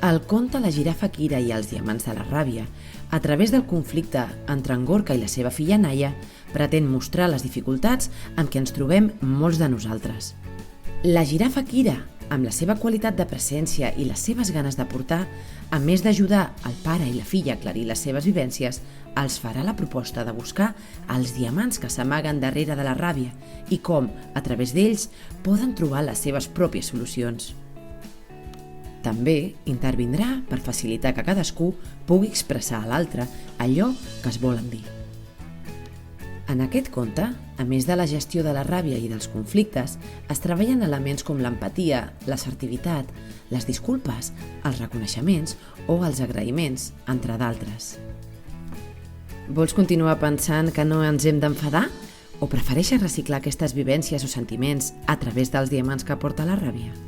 El conte La girafa Kira i els diamants de la ràbia, a través del conflicte entre en Gorka i la seva filla Naya, pretén mostrar les dificultats amb què ens trobem molts de nosaltres. La girafa Kira, amb la seva qualitat de presència i les seves ganes de portar, a més d'ajudar el pare i la filla a aclarir les seves vivències, els farà la proposta de buscar els diamants que s'amaguen darrere de la ràbia i com, a través d'ells, poden trobar les seves pròpies solucions. També intervindrà per facilitar que cadascú pugui expressar a l'altre allò que es volen dir. En aquest conte, a més de la gestió de la ràbia i dels conflictes, es treballen elements com l'empatia, l'assertivitat, les disculpes, els reconeixements o els agraïments, entre d'altres. Vols continuar pensant que no ens hem d'enfadar? O prefereixes reciclar aquestes vivències o sentiments a través dels diamants que porta la ràbia?